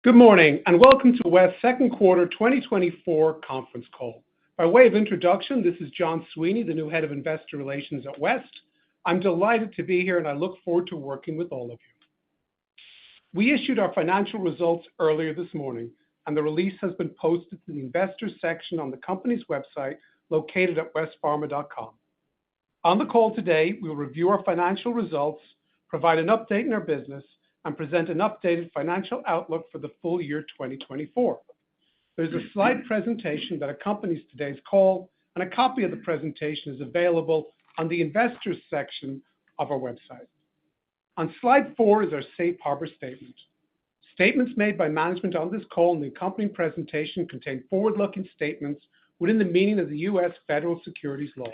Good morning and welcome to West's second quarter 2024 conference call. By way of introduction, this is John Sweeney, the new head of investor relations at West. I'm delighted to be here and I look forward to working with all of you. We issued our financial results earlier this morning, and the release has been posted to the investors section on the company's website located at westpharma.com. On the call today, we will review our financial results, provide an update in our business, and present an updated financial outlook for the full year 2024. There's a slide presentation that accompanies today's call, and a copy of the presentation is available on the investors section of our website. On slide 4 is our safe harbor statement. Statements made by management on this call and the accompanying presentation contain forward-looking statements within the meaning of the U.S. federal securities law.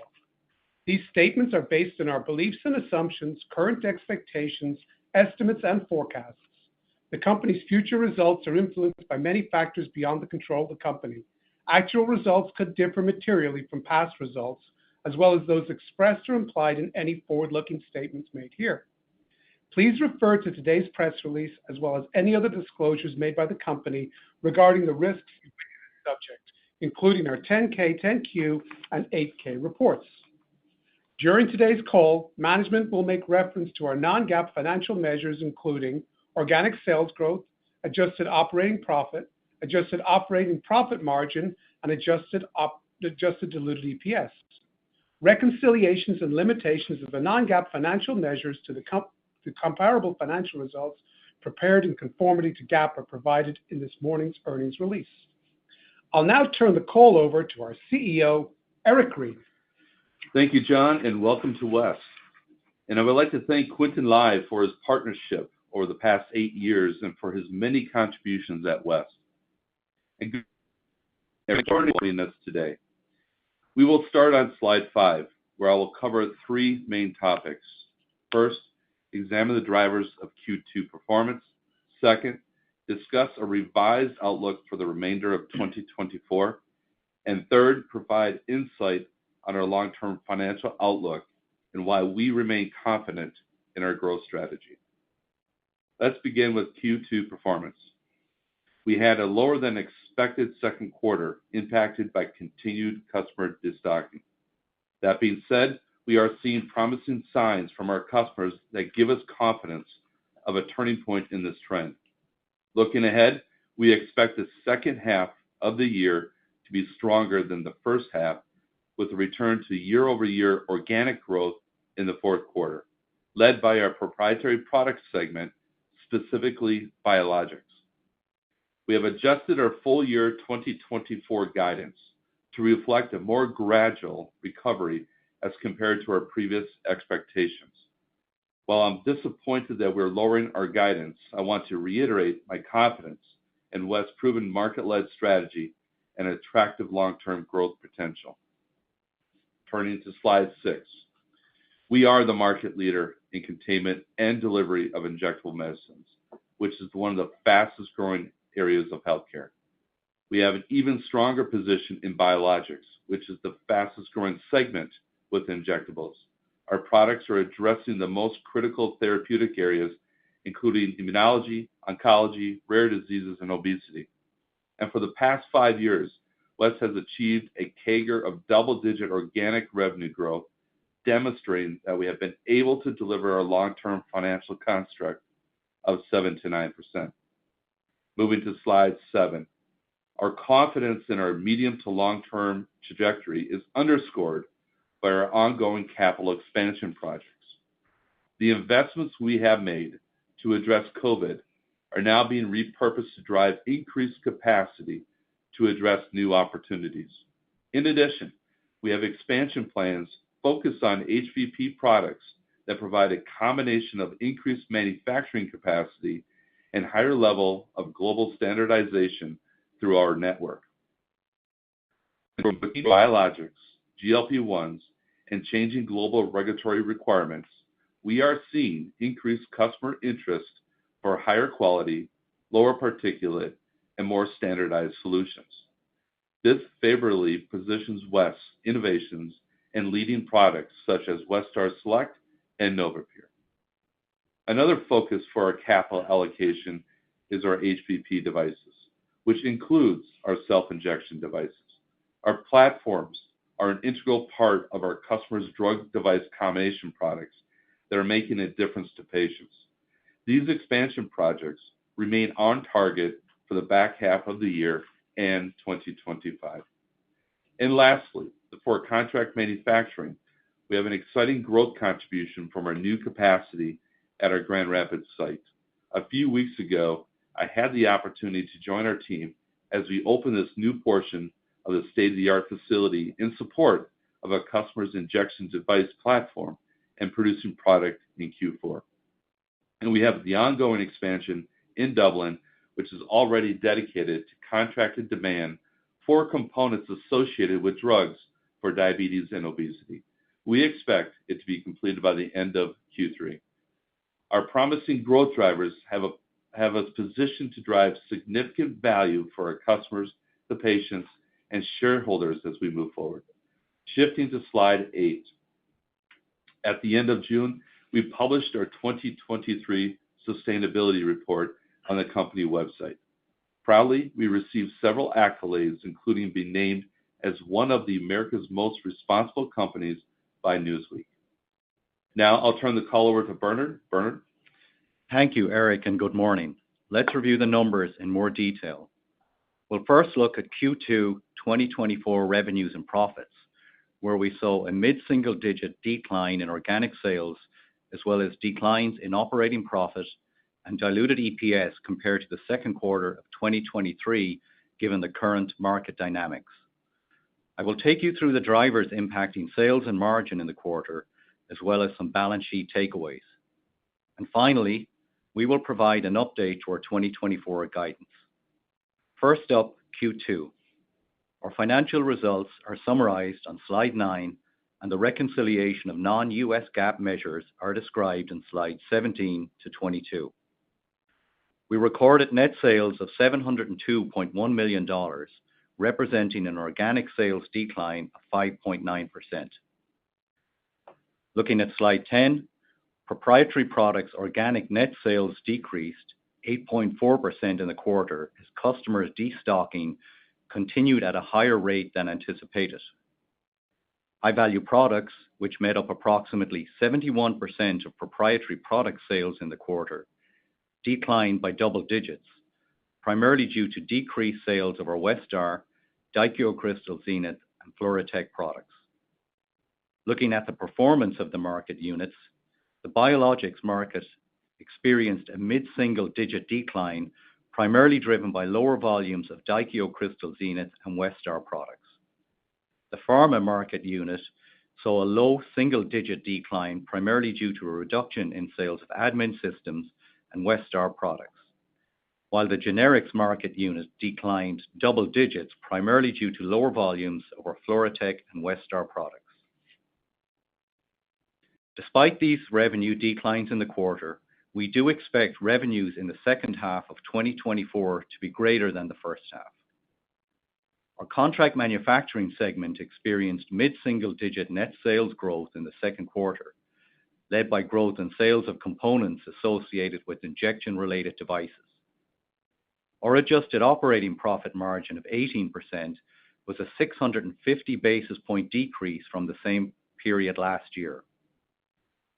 These statements are based on our beliefs and assumptions, current expectations, estimates, and forecasts. The company's future results are influenced by many factors beyond the control of the company. Actual results could differ materially from past results, as well as those expressed or implied in any forward-looking statements made here. Please refer to today's press release, as well as any other disclosures made by the company regarding the risks in this subject, including our 10-K, 10-Q, and 8-K reports. During today's call, management will make reference to our non-GAAP financial measures, including organic sales growth, adjusted operating profit, adjusted operating profit margin, and adjusted diluted EPS. Reconciliations and limitations of the non-GAAP financial measures to the comparable financial results prepared in conformity to GAAP are provided in this morning's earnings release. I'll now turn the call over to our CEO, Eric Green. Thank you, John, and welcome to West. And I would like to thank Quintin Lai for his partnership over the past 8 years and for his many contributions at West. And good morning for joining us today. We will start on slide 5, where I will cover 3 main topics. First, examine the drivers of Q2 performance. Second, discuss a revised outlook for the remainder of 2024. And third, provide insight on our long-term financial outlook and why we remain confident in our growth strategy. Let's begin with Q2 performance. We had a lower than expected second quarter impacted by continued customer destocking. That being said, we are seeing promising signs from our customers that give us confidence of a turning point in this trend. Looking ahead, we expect the second half of the year to be stronger than the first half, with a return to year-over-year organic growth in the fourth quarter, led by our proprietary product segment, specifically biologics. We have adjusted our full year 2024 guidance to reflect a more gradual recovery as compared to our previous expectations. While I'm disappointed that we're lowering our guidance, I want to reiterate my confidence in West's proven market-led strategy and attractive long-term growth potential. Turning to slide 6. We are the market leader in containment and delivery of injectable medicines, which is one of the fastest growing areas of healthcare. We have an even stronger position in biologics, which is the fastest growing segment with injectables. Our products are addressing the most critical therapeutic areas, including immunology, oncology, rare diseases, and obesity. And for the past 5 years, West has achieved a CAGR of double-digit organic revenue growth, demonstrating that we have been able to deliver our long-term financial construct of 7 to 9%. Moving to slide 7. Our confidence in our medium to long-term trajectory is underscored by our ongoing capital expansion projects. The investments we have made to address COVID are now being repurposed to drive increased capacity to address new opportunities. In addition, we have expansion plans focused on HVP products that provide a combination of increased manufacturing capacity and higher level of global standardization through our network. For biologics, GLP-1s, and changing global regulatory requirements, we are seeing increased customer interest for higher quality, lower particulate, and more standardized solutions. This favorably positions West's innovations and leading products such as Westar Select and NovaPure. Another focus for our capital allocation is our HVP devices, which includes our self-injection devices. Our platforms are an integral part of our customers' drug-device combination products that are making a difference to patients. These expansion projects remain on target for the back half of the year and 2025. And lastly, for contract manufacturing, we have an exciting growth contribution from our new capacity at our Grand Rapids site. A few weeks ago, I had the opportunity to join our team as we open this new portion of the state-of-the-art facility in support of our customer's injection device platform and producing product in Q4. And we have the ongoing expansion in Dublin, which is already dedicated to contracted demand for components associated with drugs for diabetes and obesity. We expect it to be completed by the end of Q3. Our promising growth drivers have us positioned to drive significant value for our customers, the patients, and shareholders as we move forward. Shifting to slide 8. At the end of June, we published our 2023 sustainability report on the company website. Proudly, we received several accolades, including being named as one of the America's most responsible companies by Newsweek. Now I'll turn the call over to Bernard. Bernard? Thank you, Eric, and good morning. Let's review the numbers in more detail. We'll first look at Q2 2024 revenues and profits, where we saw a mid-single-digit decline in organic sales, as well as declines in operating profit and diluted EPS compared to the second quarter of 2023, given the current market dynamics. I will take you through the drivers impacting sales and margin in the quarter, as well as some balance sheet takeaways. And finally, we will provide an update to our 2024 guidance. First up, Q2. Our financial results are summarized on slide 9, and the reconciliation of non-US GAAP measures are described in slides 17 to 22. We recorded net sales of $702.1 million, representing an organic sales decline of 5.9%. Looking at slide 10, proprietary products organic net sales decreased 8.4% in the quarter as customers' destocking continued at a higher rate than anticipated. High-value products, which made up approximately 71% of proprietary product sales in the quarter, declined by double digits, primarily due to decreased sales of our Westar, Dichrocrystal Zenith, and FluroTec products. Looking at the performance of the market units, the biologics market experienced a mid-single-digit decline, primarily driven by lower volumes of Dichrocrystal Zenith and Westar products. The pharma market unit saw a low single-digit decline, primarily due to a reduction in sales of admin systems and Westar products, while the generics market unit declined double digits, primarily due to lower volumes of our FluroTec and Westar products. Despite these revenue declines in the quarter, we do expect revenues in the second half of 2024 to be greater than the first half. Our contract manufacturing segment experienced mid-single-digit net sales growth in the second quarter, led by growth in sales of components associated with injection-related devices. Our adjusted operating profit margin of 18% was a 650 basis point decrease from the same period last year.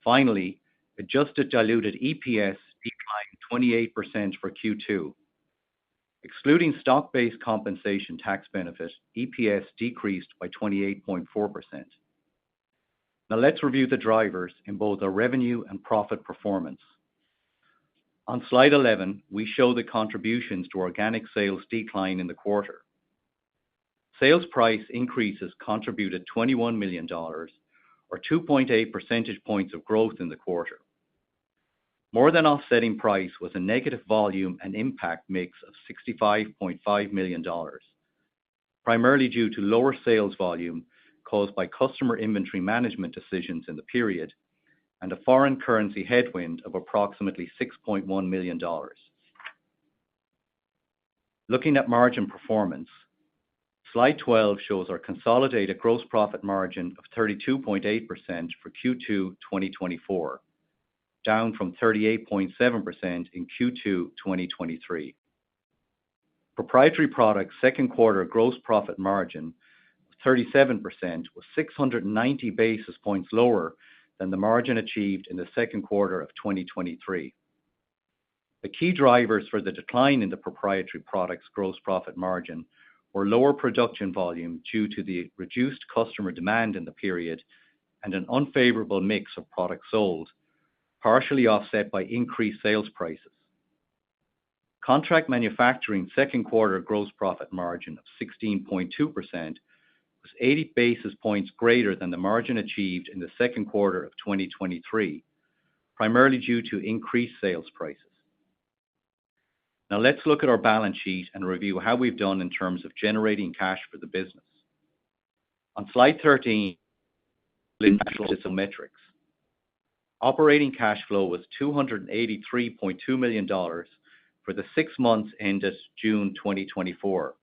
Finally, adjusted diluted EPS declined 28% for Q2. Excluding stock-based compensation tax benefit, EPS decreased by 28.4%. Now let's review the drivers in both our revenue and profit performance. On slide 11, we show the contributions to organic sales decline in the quarter. Sales price increases contributed $21 million, or 2.8 percentage points of growth in the quarter. More than offsetting price was a negative volume and impact mix of $65.5 million, primarily due to lower sales volume caused by customer inventory management decisions in the period, and a foreign currency headwind of approximately $6.1 million. Looking at margin performance, slide 12 shows our consolidated gross profit margin of 32.8% for Q2 2024, down from 38.7% in Q2 2023. Proprietary products' second quarter gross profit margin of 37% was 690 basis points lower than the margin achieved in the second quarter of 2023. The key drivers for the decline in the proprietary products' gross profit margin were lower production volume due to the reduced customer demand in the period and an unfavorable mix of products sold, partially offset by increased sales prices. Contract manufacturing second quarter gross profit margin of 16.2% was 80 basis points greater than the margin achieved in the second quarter of 2023, primarily due to increased sales prices. Now let's look at our balance sheet and review how we've done in terms of generating cash for the business. On slide 13, some metrics. Operating cash flow was $283.2 million for the 6 months ended June 2024,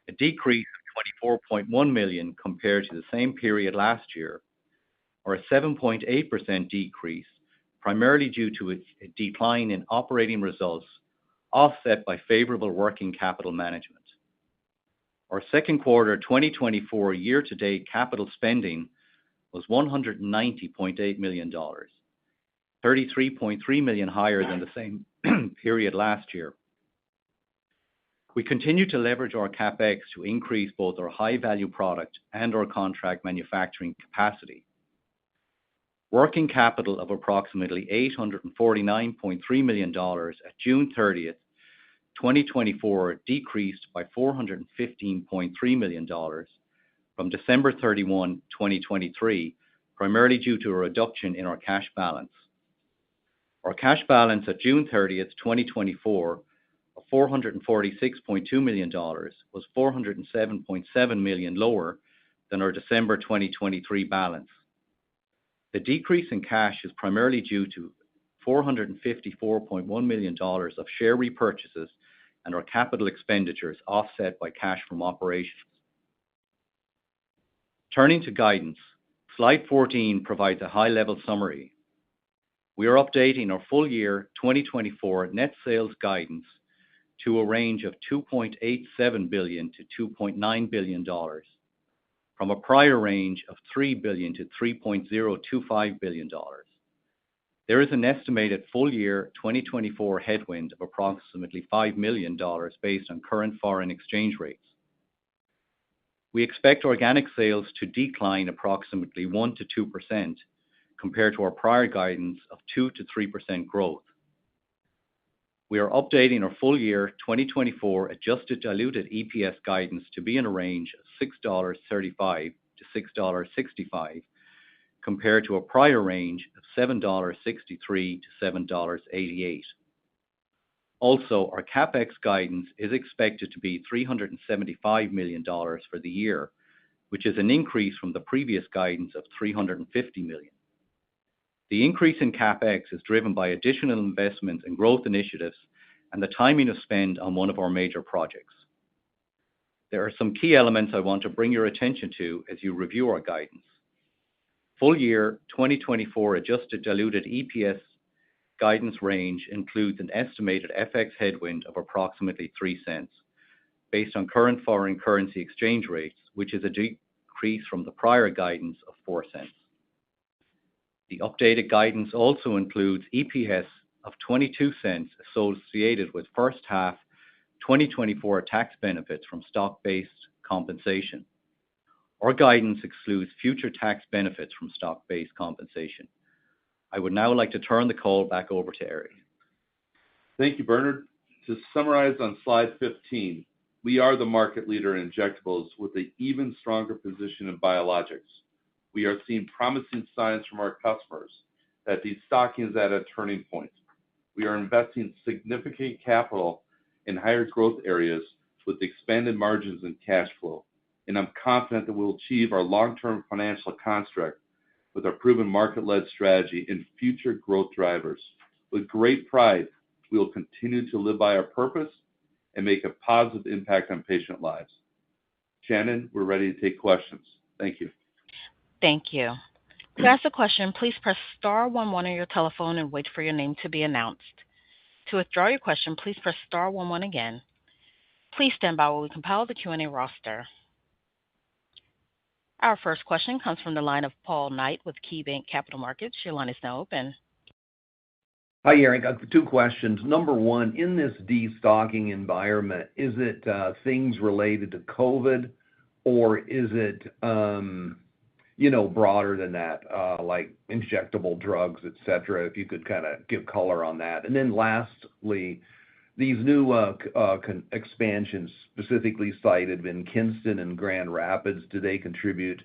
a decrease of $24.1 million compared to the same period last year, or a 7.8% decrease, primarily due to a decline in operating results offset by favorable working capital management. Our second quarter 2024 year-to-date capital spending was $190.8 million, $33.3 million higher than the same period last year. We continue to leverage our CapEx to increase both our high-value product and our contract manufacturing capacity. Working capital of approximately $849.3 million at June 30th, 2024 decreased by $415.3 million from December 31, 2023, primarily due to a reduction in our cash balance. Our cash balance at June 30th, 2024, of $446.2 million was $407.7 million lower than our December 2023 balance. The decrease in cash is primarily due to $454.1 million of share repurchases and our capital expenditures offset by cash from operations. Turning to guidance, slide 14 provides a high-level summary. We are updating our full year 2024 net sales guidance to a range of $2.87 billion-$2.9 billion, from a prior range of $3 billion-$3.025 billion. There is an estimated full year 2024 headwind of approximately $5 million based on current foreign exchange rates. We expect organic sales to decline approximately 1%-2% compared to our prior guidance of 2%-3% growth. We are updating our full year 2024 adjusted diluted EPS guidance to be in a range of $6.35-$6.65, compared to a prior range of $7.63-$7.88. Also, our CapEx guidance is expected to be $375 million for the year, which is an increase from the previous guidance of $350 million. The increase in CapEx is driven by additional investments in growth initiatives and the timing of spend on one of our major projects. There are some key elements I want to bring your attention to as you review our guidance. Full year 2024 adjusted diluted EPS guidance range includes an estimated FX headwind of approximately $0.03, based on current foreign currency exchange rates, which is a decrease from the prior guidance of $0.04. The updated guidance also includes EPS of $0.22 associated with first half 2024 tax benefits from stock-based compensation. Our guidance excludes future tax benefits from stock-based compensation. I would now like to turn the call back over to Eric. Thank you, Bernard. To summarize on slide 15, we are the market leader in injectables with an even stronger position in biologics. We are seeing promising signs from our customers that destocking is at a turning point. We are investing significant capital in higher growth areas with expanded margins and cash flow, and I'm confident that we'll achieve our long-term financial construct with our proven market-led strategy and future growth drivers. With great pride, we will continue to live by our purpose and make a positive impact on patient lives. Shannon, we're ready to take questions. Thank you. Thank you. To ask a question, please press star 11 on your telephone and wait for your name to be announced. To withdraw your question, please press star 11 again. Please stand by while we compile the Q&A roster. Our first question comes from the line of Paul Knight with KeyBanc Capital Markets. Your line is now open. Hi, Eric. I've got two questions. Number one, in this destocking environment, is it things related to COVID, or is it, broader than that, like injectable drugs, et cetera? If you could kind of give color on that. And then lastly, these new expansions specifically cited in Kinston and Grand Rapids, do they contribute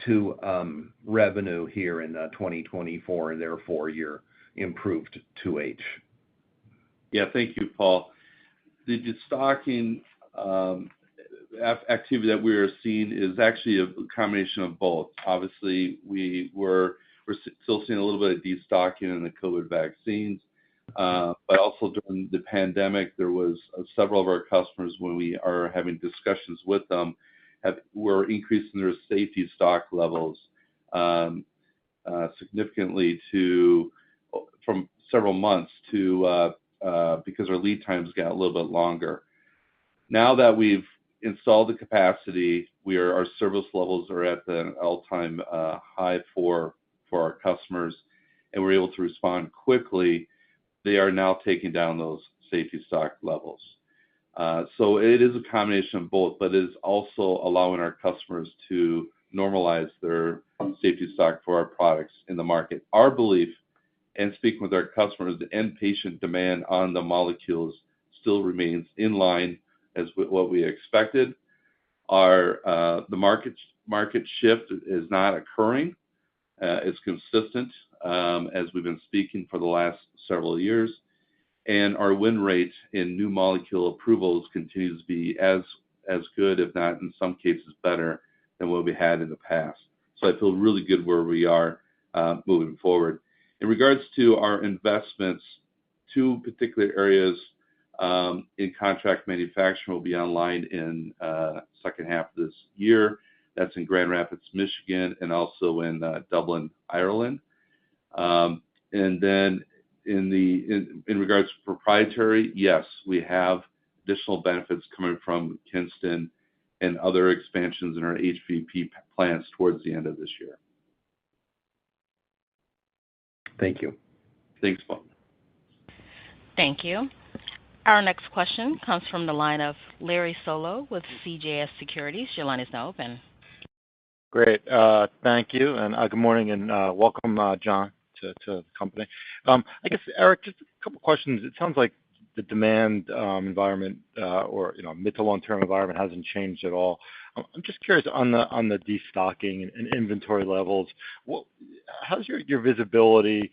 to revenue here in 2024 and therefore your improved 2H? Yeah, thank you, Paul. The destocking activity that we are seeing is actually a combination of both. Obviously, we're still seeing a little bit of destocking in the COVID vaccines, but also during the pandemic, there was several of our customers, when we are having discussions with them, were increasing their safety stock levels significantly from several months to because our lead times got a little bit longer. Now that we've installed the capacity, our service levels are at the all-time high for our customers, and we're able to respond quickly. They are now taking down those safety stock levels. So it is a combination of both, but it is also allowing our customers to normalize their safety stock for our products in the market. Our belief, and speaking with our customers, the end patient demand on the molecules still remains in line as with what we expected. The market shift is not occurring. It's consistent as we've been speaking for the last several years. And our win rate in new molecule approvals continues to be as good, if not in some cases better, than what we had in the past. So I feel really good where we are moving forward. In regards to our investments, two particular areas in contract manufacturing will be online in second half of this year. That's in Grand Rapids, Michigan, and also in Dublin, Ireland. And then in regards to proprietary, yes, we have additional benefits coming from Kinston and other expansions in our HVP plants towards the end of this year. Thank you. Thanks, Paul. Thank you. Our next question comes from the line of Larry Solow with CJS Securities. Your line is now open. Great. Thank you. And good morning and welcome, John, to the company. I guess, Eric, just a couple of questions. It sounds like the demand environment or mid to long-term environment hasn't changed at all. I'm just curious on the destocking and inventory levels. How's your visibility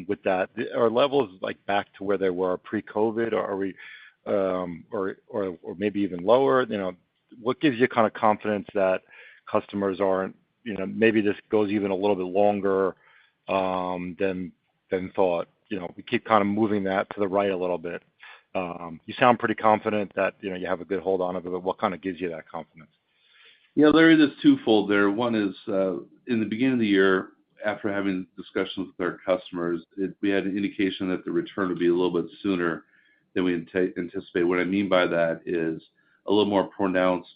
with that? Are levels like back to where they were pre-COVID, or are we or maybe even lower? What gives you kind of confidence that customers aren't, maybe this goes even a little bit longer than thought? We keep kind of moving that to the right a little bit. You sound pretty confident that you have a good hold on it, but what kind of gives you that confidence? Yeah, Larry, there's twofold there. One is in the beginning of the year, after having discussions with our customers, we had an indication that the return would be a little bit sooner than we anticipate. What I mean by that is a little more pronounced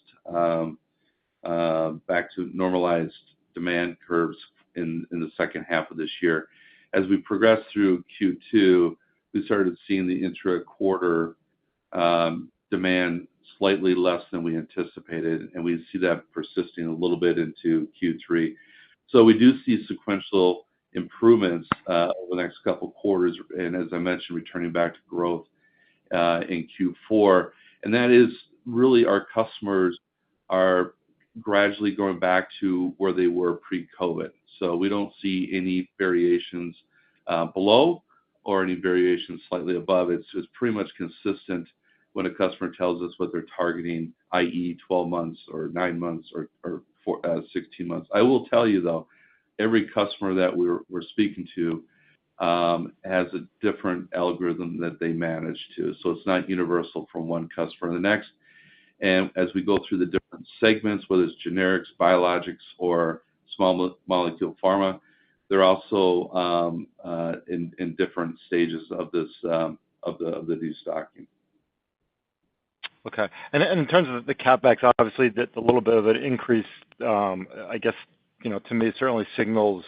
back to normalized demand curves in the second half of this year. As we progressed through Q2, we started seeing the intra-quarter demand slightly less than we anticipated, and we see that persisting a little bit into Q3. So we do see sequential improvements over the next couple of quarters, and as I mentioned, returning back to growth in Q4. And that is really our customers are gradually going back to where they were pre-COVID. So we don't see any variations below or any variations slightly above. It's pretty much consistent when a customer tells us what they're targeting, i.e. 12 months or 9 months or 16 months. I will tell you, though, every customer that we're speaking to has a different algorithm that they manage to. So it's not universal from one customer to the next. And as we go through the different segments, whether it's generics, biologics, or small molecule pharma. They're also in different stages of this of the destocking. Okay. And in terms of the CapEx, obviously, the little bit of an increase, I guess, to me, certainly signals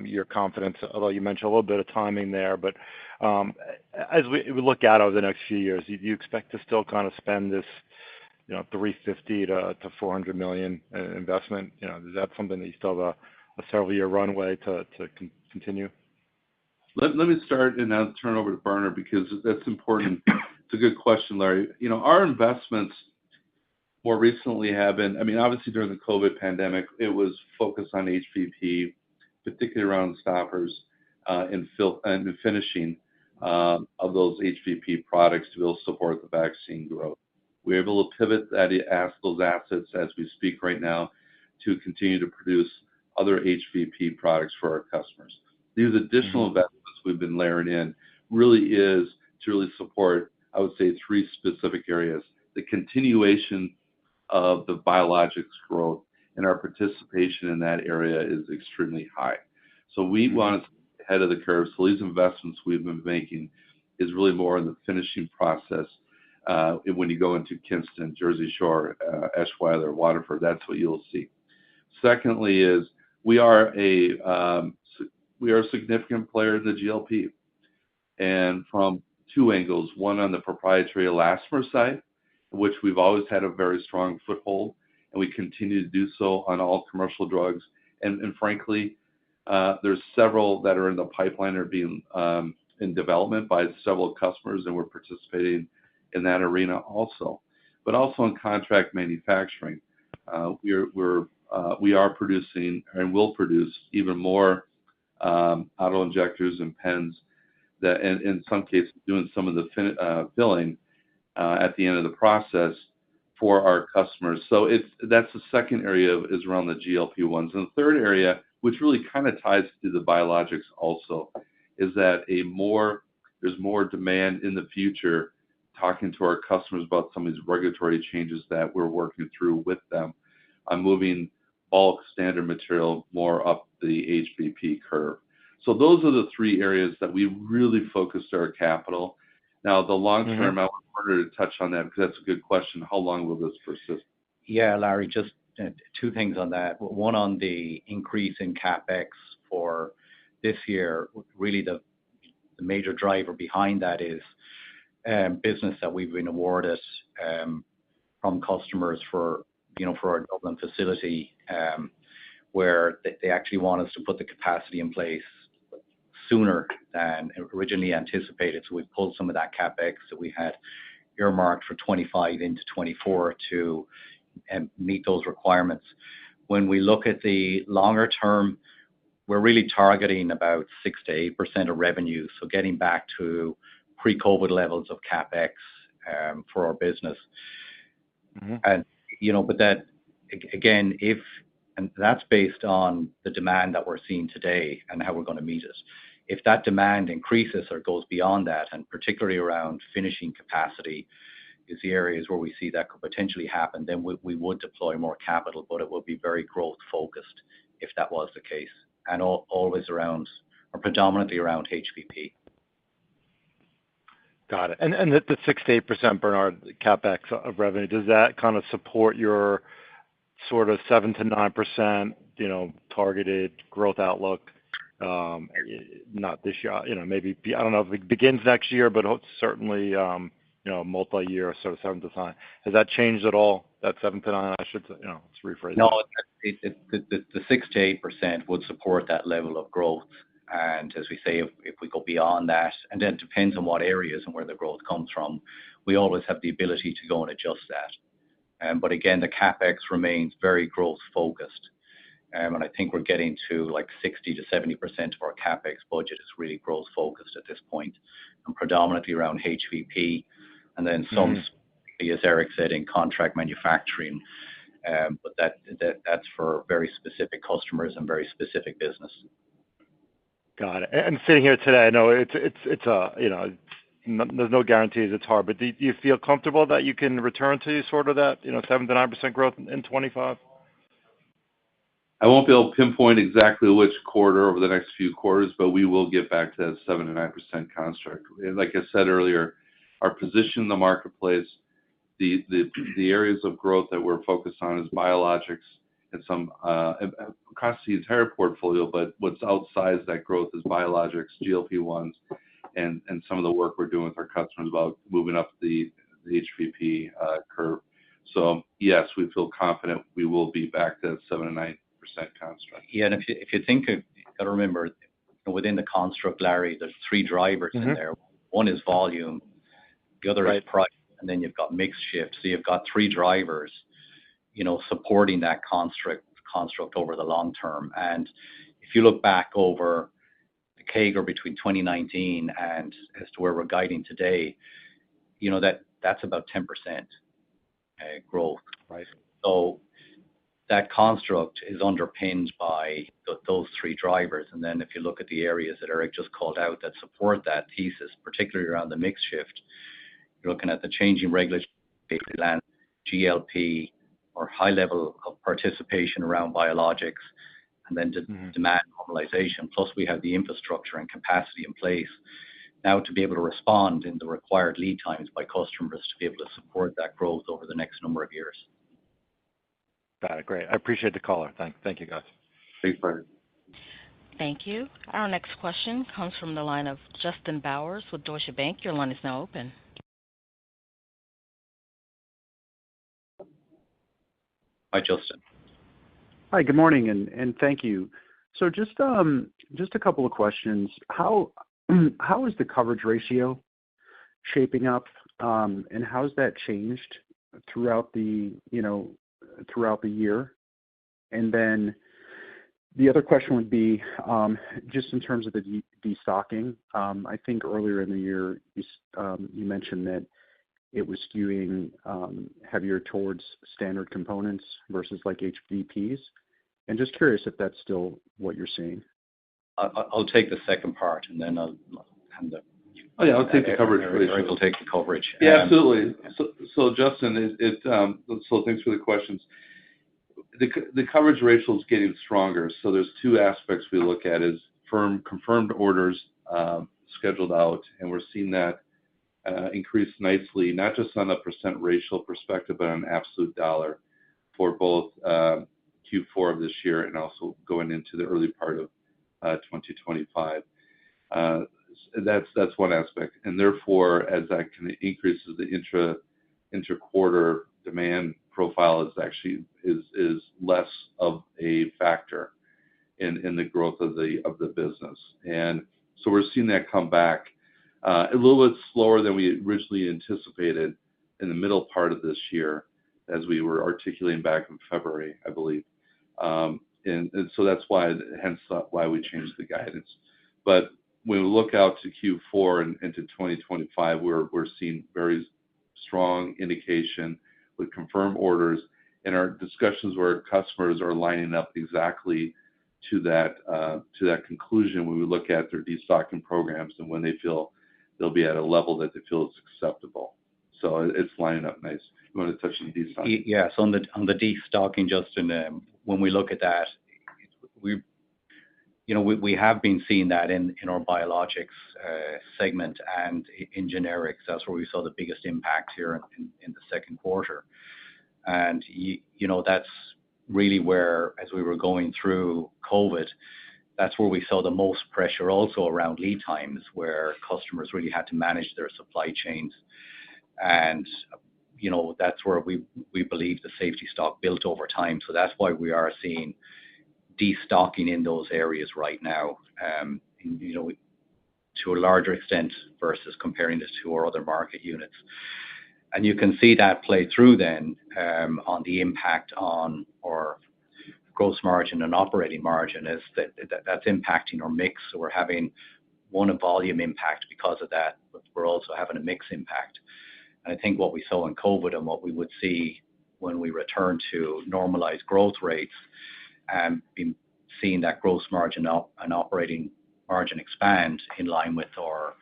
your confidence, although you mentioned a little bit of timing there. But as we look out over the next few years, do you expect to still kind of spend this, $350 to $400 million investment? Is that something that you still have a several-year runway to continue? Let me start and I'll turn over to Bernard because that's important. It's a good question, Larry. Our investments more recently have been, obviously during the COVID pandemic, it was focused on HVP, particularly around stoppers and finishing of those HVP products to be able to support the vaccine growth. We're able to pivot those assets as we speak right now to continue to produce other HVP products for our customers. These additional investments we've been layering in really is to really support, I would say, three specific areas. The continuation of the biologics growth and our participation in that area is extremely high. So we want to stay ahead of the curve. So these investments we've been making is really more in the finishing process. When you go into Kinston, Jersey Shore, Eschweiler, Waterford, that's what you'll see. Secondly is we are a significant player in the GLP, and from two angles. One on the proprietary elastomer side, which we've always had a very strong foothold, and we continue to do so on all commercial drugs. And frankly, there's several that are in the pipeline or being in development by several customers, and we're participating in that arena also. But also in contract manufacturing, we are producing and will produce even more auto injectors and pens that, and in some cases, doing some of the filling at the end of the process for our customers. So that's the second area is around the GLP-1s. And the third area, which really kind of ties to the biologics also, is that there's more demand in the future talking to our customers about some of these regulatory changes that we're working through with them on moving bulk standard material more up the HVP curve. So those are the three areas that we really focused our capital. Now, the long term, I want Bernard to touch on that because that's a good question. How long will this persist? Yeah, Larry, just two things on that. One on the increase in CapEx for this year. Really, the major driver behind that is business that we've been awarded from customers for our Dublin facility, where they actually want us to put the capacity in place sooner than originally anticipated. So we've pulled some of that CapEx that we had earmarked for 25 into 24 to meet those requirements. When we look at the longer term, we're really targeting about 6 to 8% of revenue. So getting back to pre-COVID levels of CapEx for our business. And, but that, again, and that's based on the demand that we're seeing today and how we're going to meet it. If that demand increases or goes beyond that, and particularly around finishing capacity is the areas where we see that could potentially happen, then we would deploy more capital, but it would be very growth focused if that was the case, and always around or predominantly around HVP. Got it. And the 6 to 8%, Bernard, CapEx of revenue, does that kind of support your sort of 7 to 9%, targeted growth outlook? Not this year, maybe, I don't know if it begins next year, but certainly, multi-year, sort of 7 to 9. Has that changed at all, that 7 to 9? I should, let's rephrase no, the 6 to 8% would support that level of growth. And as we say, if we go beyond that, and then it depends on what areas and where the growth comes from, we always have the ability to go and adjust that. But again, the CapEx remains very growth focused. And I think we're getting to like 60 to 70% of our CapEx budget is really growth focused at this point, and predominantly around HVP, and then some, as Eric said, in contract manufacturing. But that's for very specific customers and very specific business. Got it. And sitting here today, I know it's there's no guarantees. It's hard, but do you feel comfortable that you can return to sort of that 7 to 9% growth in 25? I won't be able to pinpoint exactly which quarter over the next few quarters, but we will get back to that 7 to 9% construct. Like I said earlier, our position in the marketplace, the areas of growth that we're focused on is biologics and some across the entire portfolio, but what's outsized that growth is biologics, GLP-1s, and some of the work we're doing with our customers about moving up the HVP curve. So yes, we feel confident we will be back to that 7 to 9% construct. Yeah, and if you think, you got to remember, within the construct, Larry, there's three drivers in there. One is volume, the other is price, and then you've got mix shift. So you've got three drivers, supporting that construct over the long term. And if you look back over the CAGR between 2019 and as to where we're guiding today, that's about 10% growth. Right. So that construct is underpinned by those three drivers. And then if you look at the areas that Eric just called out that support that thesis, particularly around the mix shift, you're looking at the changing regulatory land, GLP, or high level of participation around biologics, and then demand normalization. Plus, we have the infrastructure and capacity in place now to be able to respond in the required lead times by customers to be able to support that growth over the next number of years. Got it. Great. I appreciate the caller. Thank you, guys. Thanks, Brian. Thank you. Our next question comes from the line of Justin Bowers with Deutsche Bank. Your line is now open. Hi, Justin. Hi, good morning, and thank you. So just a couple of questions. How is the coverage ratio shaping up, and how has that changed throughout the year? And then the other question would be just in terms of the destocking. I think earlier in the year you mentioned that it was skewing heavier towards standard components versus like HVPs. And just curious if that's still what you're seeing. I'll take the second part, and then I'll hand the. Oh yeah, I'll take the coverage. Eric will take the coverage. Yeah, absolutely. So Justin, so thanks for the questions. The coverage ratio is getting stronger. So there's two aspects we look at: is confirmed orders scheduled out, and we're seeing that increase nicely, not just on a percent ratio perspective, but on absolute dollar for both Q4 of this year and also going into the early part of 2025. That's one aspect, and therefore, as that kind of increases, the intra-quarter demand profile is less of a factor in the growth of the business, and so we're seeing that come back a little bit slower than we originally anticipated in the middle part of this year, as we were articulating back in February, I believe. And so that's why we changed the guidance. But when we look out to Q4 and into 2025, we're seeing very strong indication with confirmed orders, and our discussions where customers are lining up exactly to that conclusion when we look at their destocking programs and when they feel they'll be at a level that they feel is acceptable. So it's lining up nice. You want to touch on destocking? Yes, on the destocking, Justin. When we look at that, we have been seeing that in our biologics segment and in generics. That's where we saw the biggest impact here in the second quarter. And that's really where, as we were going through COVID, that's where we saw the most pressure also around lead times, where customers really had to manage their supply chains. And that's where we believe the safety stock built over time. So that's why we are seeing destocking in those areas right now, to a larger extent versus comparing this to our other market units. And you can see that play through then on the impact on our gross margin and operating margin, is that's impacting our mix. So we're having a volume impact because of that, but we're also having a mix impact. And I think what we saw in COVID and what we would see when we return to normalized growth rates, and seeing that gross margin up and operating margin expand in line with our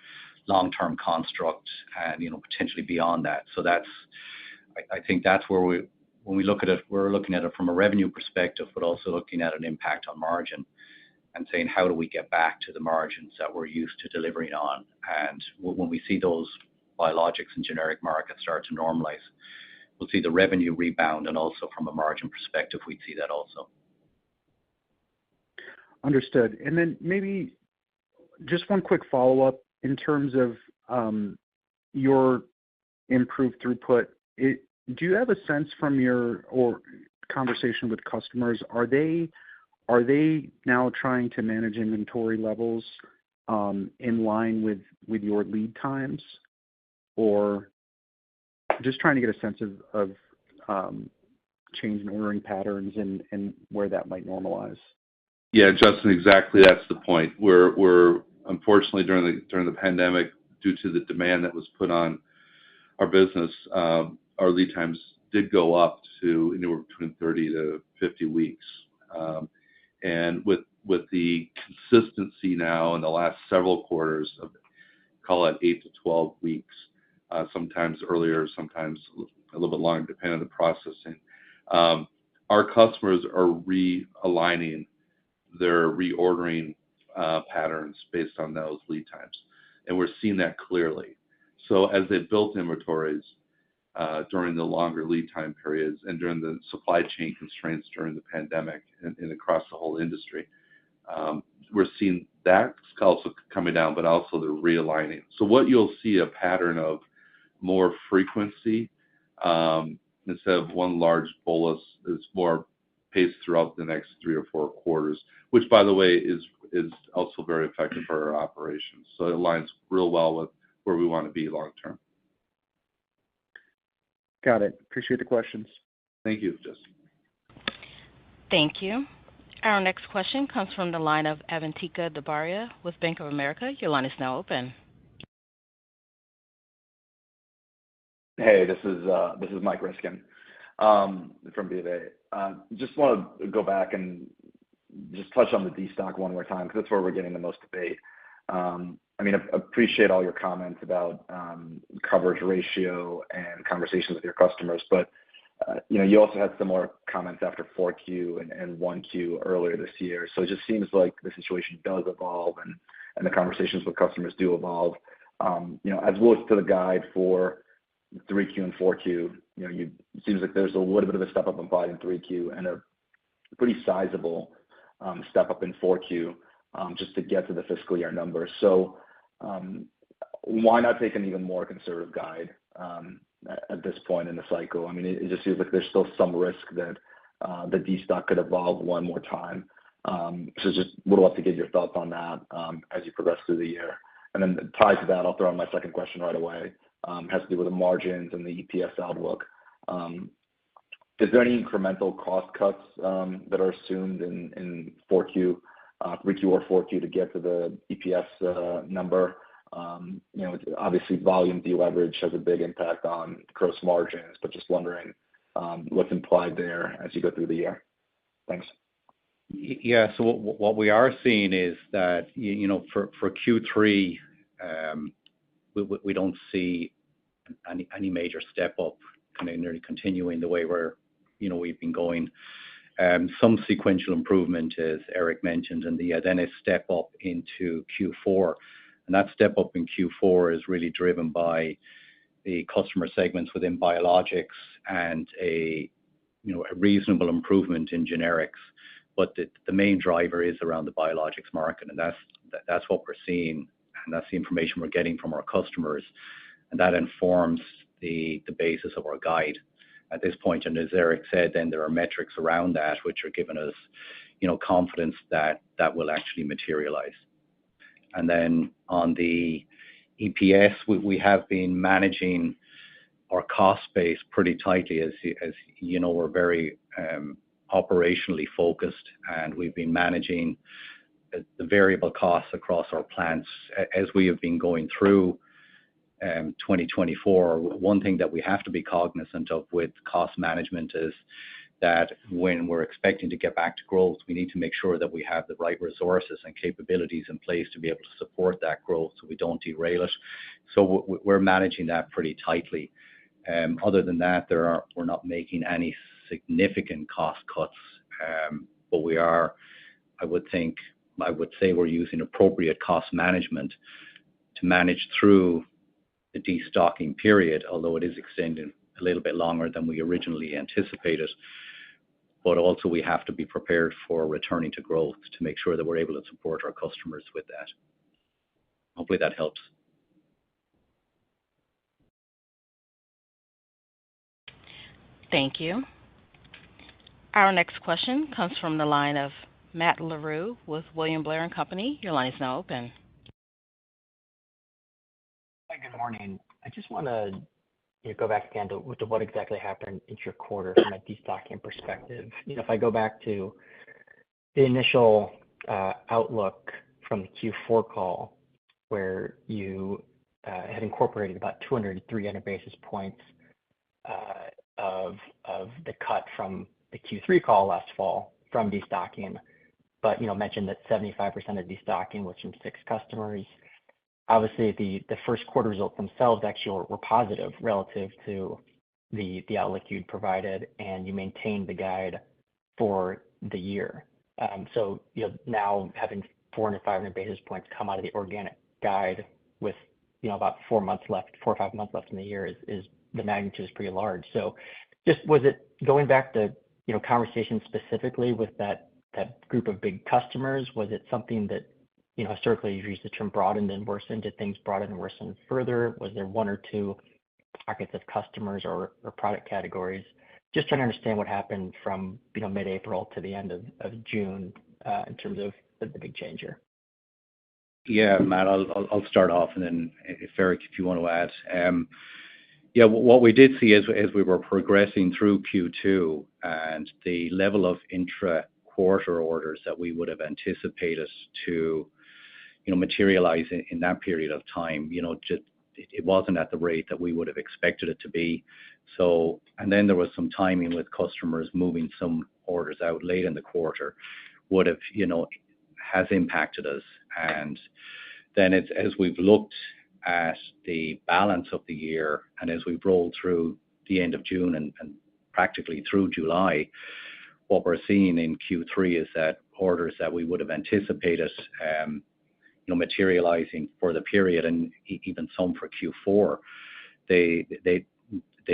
long-term construct and potentially beyond that. So I think that's where when we look at it, we're looking at it from a revenue perspective, but also looking at an impact on margin and saying, how do we get back to the margins that we're used to delivering on? And when we see those biologics and generic markets start to normalize, we'll see the revenue rebound, and also from a margin perspective, we'd see that also. Understood. And then maybe just one quick follow-up in terms of your improved throughput. Do you have a sense from your conversation with customers, are they now trying to manage inventory levels in line with your lead times? Or just trying to get a sense of change in ordering patterns and where that might normalize? Yeah, Justin, exactly. That's the point. We're unfortunately during the pandemic, due to the demand that was put on our business, our lead times did go up to anywhere between 30 to 50 weeks. And with the consistency now in the last several quarters of, call it 8 to 12 weeks, sometimes earlier, sometimes a little bit longer, depending on the processing. Our customers are realigning their reordering patterns based on those lead times, and we're seeing that clearly. So as they built inventories during the longer lead time periods and during the supply chain constraints during the pandemic and across the whole industry, we're seeing that also coming down, but also the realigning. So what you'll see a pattern of more frequency instead of one large bolus is more paced throughout the next 3 or 4 quarters, which, by the way, is also very effective for our operations. So it aligns real well with where we want to be long term. Got it. Appreciate the questions. Thank you, Justin. Thank you. Our next question comes from the line of Avantika Dabaria with Bank of America. Your line is now open. Hey, this is Mike Riskin from BofA. Just want to go back and just touch on the destock one more time, because that's where we're getting the most debate. I mean, I appreciate all your comments about coverage ratio and conversations with your customers, but you also had similar comments after 4Q and 1Q earlier this year. So it just seems like the situation does evolve, and the conversations with customers do evolve. As we look to the guide for 3Q and 4Q, it seems like there's a little bit of a step up implied in 3Q and a pretty sizable step up in 4Q just to get to the fiscal year numbers. So why not take an even more conservative guide at this point in the cycle? I mean, it just seems like there's still some risk that the destock could evolve one more time. So just would love to get your thoughts on that as you progress through the year. And then tied to that, I'll throw in my second question right away. Has to do with the margins and the EPS outlook. Is there any incremental cost cuts that are assumed in 4Q, 3Q or 4Q to get to the EPS number? Obviously volume deleverage has a big impact on gross margins, but just wondering what's implied there as you go through the year. Thanks. Yeah, so what we are seeing is that, for Q3, we don't see any major step up, kind of nearly continuing the way we've been going. Some sequential improvement, as Eric mentioned, and then a step up into Q4. And that step up in Q4 is really driven by the customer segments within biologics and a reasonable improvement in generics. But the main driver is around the biologics market, and that's what we're seeing, and that's the information we're getting from our customers, and that informs the basis of our guide at this point. And as Eric said, then there are metrics around that which are giving us, confidence that will actually materialize. And then on the EPS, we have been managing our cost base pretty tightly. As we're very operationally focused, and we've been managing the variable costs across our plants as we have been going through 2024. One thing that we have to be cognizant of with cost management is that when we're expecting to get back to growth, we need to make sure that we have the right resources and capabilities in place to be able to support that growth so we don't derail it. So we're managing that pretty tightly. Other than that, we're not making any significant cost cuts, but we are, I would say we're using appropriate cost management to manage through the destocking period, although it is extending a little bit longer than we originally anticipated. But also we have to be prepared for returning to growth to make sure that we're able to support our customers with that. Hopefully that helps. Thank you. Our next question comes from the line of Matt Larew with William Blair and Company. Your line is now open. Hi, good morning. I just want to go back again to what exactly happened in your quarter from a destocking perspective. If I go back to the initial outlook from the Q4 call, where you had incorporated about 200 to 300 basis points of the cut from the Q3 call last fall from destocking, but mentioned that 75% of destocking was from 6 customers. Obviously, the first quarter results themselves actually were positive relative to the outlook you'd provided, and you maintained the guide for the year. So now having 400 to 500 basis points come out of the organic guide with about 4 or 5 months left in the year is the magnitude is pretty large. So just was it going back to conversations specifically with that group of big customers? Was it something that historically you've used the term broadened and worsened? Did things broaden and worsen further? Was there 1 or 2 pockets of customers or product categories? Just trying to understand what happened from mid-April to the end of June in terms of the big change here. Yeah, Matt, I'll start off, and then if Eric, if you want to add. Yeah, what we did see as we were progressing through Q2 and the level of intra-quarter orders that we would have anticipated to materialize in that period of time, just it wasn't at the rate that we would have expected it to be. So, and then there was some timing with customers moving some orders out late in the quarter, would have has impacted us. And then as we've looked at the balance of the year, and as we've rolled through the end of June and practically through July, what we're seeing in Q3 is that orders that we would have anticipated materializing for the period, and even some for Q4, they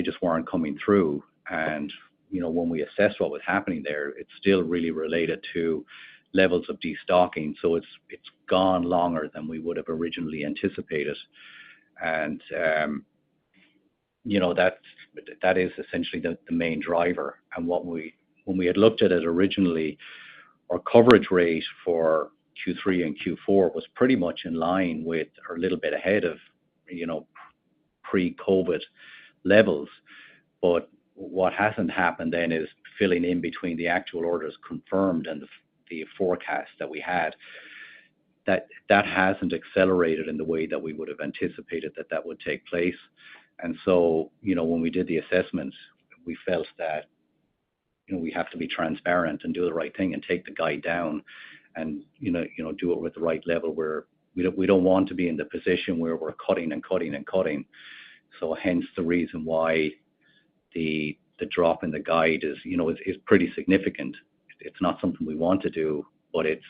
just weren't coming through. And when we assessed what was happening there, it's still really related to levels of destocking. So it's gone longer than we would have originally anticipated. And that is essentially the main driver. And when we had looked at it originally, our coverage rate for Q3 and Q4 was pretty much in line with, or a little bit ahead of, pre-COVID levels. But what hasn't happened then is filling in between the actual orders confirmed and the forecast that we had. That hasn't accelerated in the way that we would have anticipated that would take place. And so, when we did the assessment, we felt that we have to be transparent and do the right thing and take the guide down, and do it with the right level, where we don't want to be in the position where we're cutting and cutting and cutting. So hence the reason why the drop in the guide is pretty significant. It's not something we want to do, but it's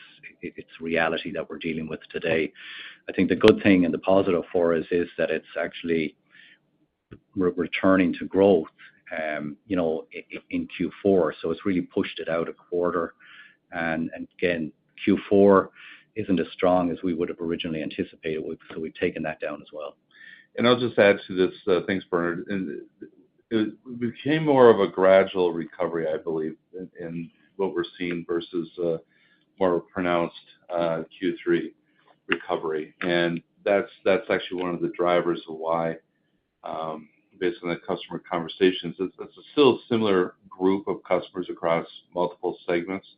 reality that we're dealing with today. I think the good thing and the positive for us is that it's actually returning to growth, in Q4. So it's really pushed it out a quarter. And again, Q4 isn't as strong as we would have originally anticipated, so we've taken that down as well. And I'll just add to this, thanks, Bernard. And it became more of a gradual recovery, I believe, in what we're seeing versus more pronounced Q3 recovery. And that's actually one of the drivers of why, based on the customer conversations, it's still a similar group of customers across multiple segments.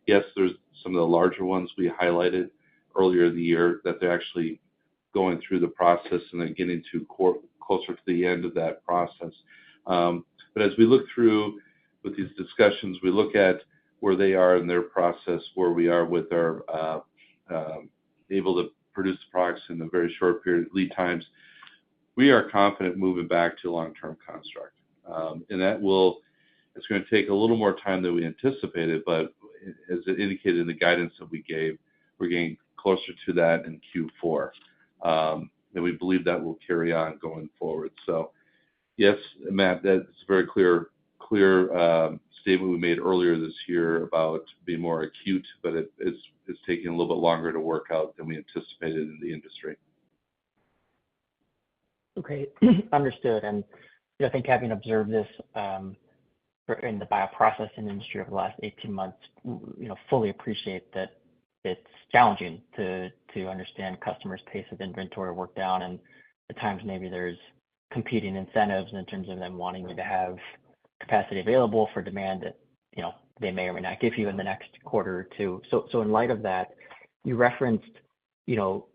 Yes, there's some of the larger ones we highlighted earlier in the year that they're actually going through the process and then getting to closer to the end of that process. But as we look through with these discussions, we look at where they are in their process, where we are with our able to produce the products in a very short period lead times. We are confident moving back to long-term construct. And that will, It's going to take a little more time than we anticipated, but as it indicated in the guidance that we gave, we're getting closer to that in Q4. And we believe that will carry on going forward. So, yes, Matt, that's a very clear statement we made earlier this year about being more acute, but it's taking a little bit longer to work out than we anticipated in the industry. Okay, understood. And I think having observed this in the bioprocessing industry over the last 18 months, fully appreciate that it's challenging to understand customers' pace of inventory work down, and at times maybe there's competing incentives in terms of them wanting you to have capacity available for demand that they may or may not give you in the next quarter or two. So in light of that, you referenced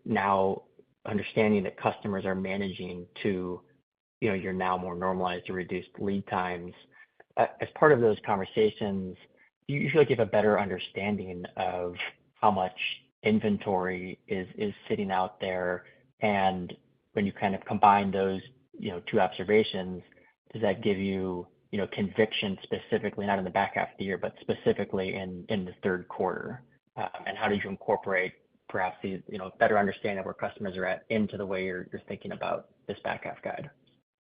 now understanding that customers are managing to you're now more normalized or reduced lead times. As part of those conversations, you feel like you have a better understanding of how much inventory is sitting out there, and when you kind of combine those two observations, does that give you conviction specifically, not in the back half of the year, but specifically in the third quarter? And how did you incorporate perhaps these better understanding of where customers are at into the way you're thinking about this back half guide?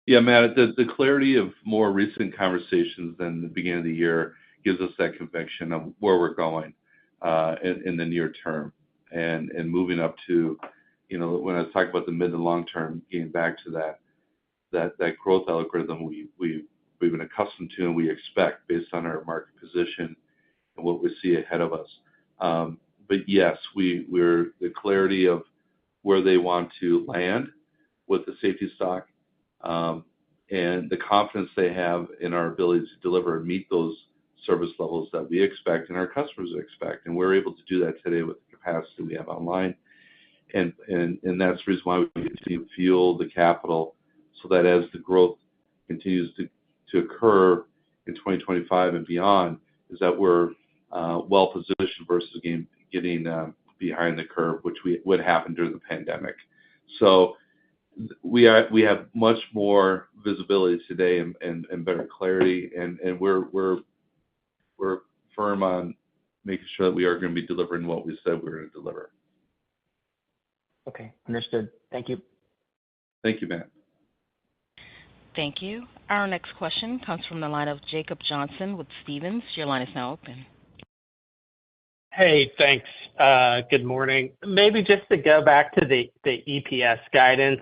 Yeah, Matt, the clarity of more recent conversations than the beginning of the year gives us that conviction of where we're going in the near term, and moving up to, when I was talking about the mid and long term, getting back to that growth algorithm we've been accustomed to and we expect based on our market position and what we see ahead of us. But yes, we're the clarity of where they want to land with the safety stock, and the confidence they have in our ability to deliver and meet those service levels that we expect and our customers expect. And we're able to do that today with the capacity we have online. And that's the reason why we continue to fuel the capital, so that as the growth continues to occur in 2025 and beyond, is that we're well positioned versus getting behind the curve, which would happen during the pandemic. So we have much more visibility today and better clarity, and we're firm on making sure that we are going to be delivering what we said we were going to deliver. Okay, understood. Thank you. Thank you, Matt. Thank you. Our next question comes from the line of Jacob Johnson with Stephens. Your line is now open. Hey, thanks. Good morning. Maybe just to go back to the EPS guidance,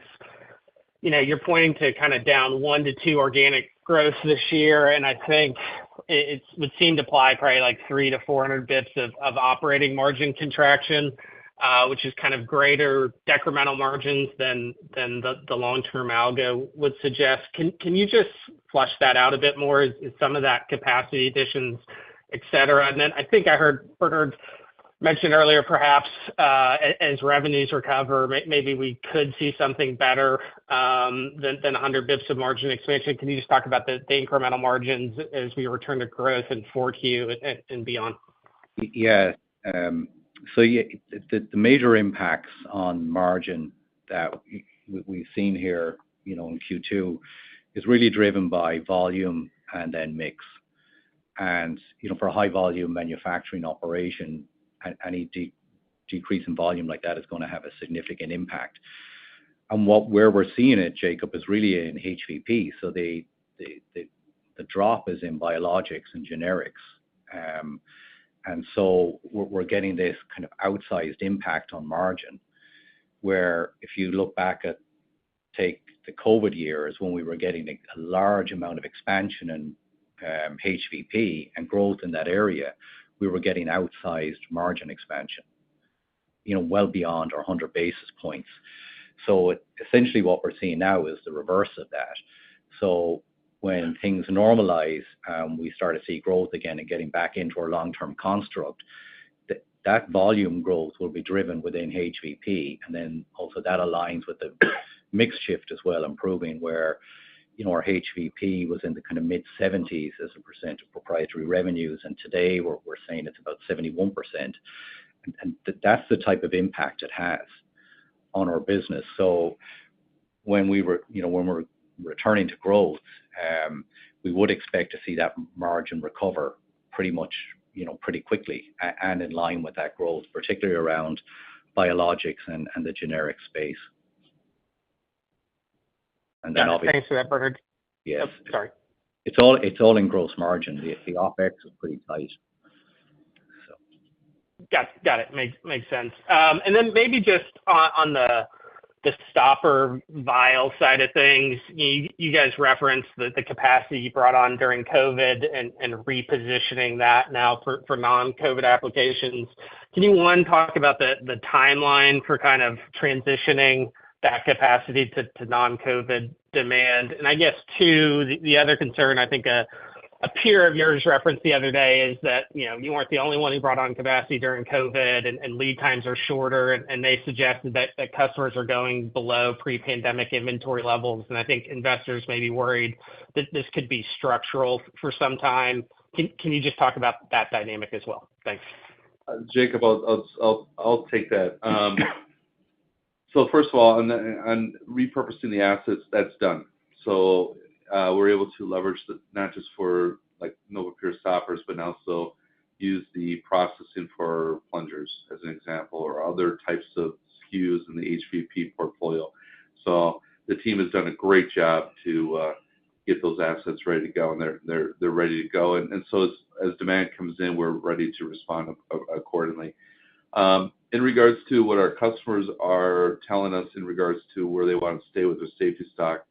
you're pointing to kind of down 1 to 2 organic growth this year, and I think it would seem to apply probably like 300 to 400 bips of operating margin contraction, which is kind of greater decremental margins than the long-term algo would suggest. Can you just flush that out a bit more? Is some of that capacity additions, et cetera? And then I think I heard Bernard mention earlier, perhaps as revenues recover, maybe we could see something better than 100 bips of margin expansion. Can you just talk about the incremental margins as we return to growth in 4Q and beyond? Yeah. So the major impacts on margin that we've seen here, in Q2 is really driven by volume and then mix. And, for a high volume manufacturing operation, any decrease in volume like that is going to have a significant impact. And where we're seeing it, Jacob, is really in HVP. So the drop is in biologics and generics. And so we're getting this kind of outsized impact on margin, where if you look back at, take the COVID years when we were getting a large amount of expansion in HVP and growth in that area, we were getting outsized margin expansion, well beyond our 100 basis points. So essentially what we're seeing now is the reverse of that. So when things normalize, we start to see growth again and getting back into our long-term construct, that volume growth will be driven within HVP. And then also that aligns with the mix shift as well, improving where, our HVP was in the kind of mid-70s as a percent of proprietary revenues. And today we're saying it's about 71%. And that's the type of impact it has on our business. So when we're returning to growth, we would expect to see that margin recover pretty much, pretty quickly and in line with that growth, particularly around biologics and the generic space. And then obviously, thanks for that, Bernard. Yes. Oh, sorry. It's all in gross margin. The OpEx is pretty tight. So. Got it. Makes sense. And then maybe just on the stopper vial side of things, you guys referenced the capacity you brought on during COVID and repositioning that now for non-COVID applications. Can you, one, talk about the timeline for kind of transitioning that capacity to non-COVID demand? And I guess, two, the other concern I think a peer of yours referenced the other day is that, you weren't the only one who brought on capacity during COVID and lead times are shorter, and they suggested that customers are going below pre-pandemic inventory levels. And I think investors may be worried that this could be structural for some time. Can you just talk about that dynamic as well? Thanks. Jacob, I'll take that. So first of all, on repurposing the assets, that's done. So we're able to leverage not just for like NovaPure stoppers, but also use the processing for plungers, as an example, or other types of SKUs in the HVP portfolio. So the team has done a great job to get those assets ready to go, and they're ready to go. And so as demand comes in, we're ready to respond accordingly. In regards to what our customers are telling us in regards to where they want to stay with their safety stock,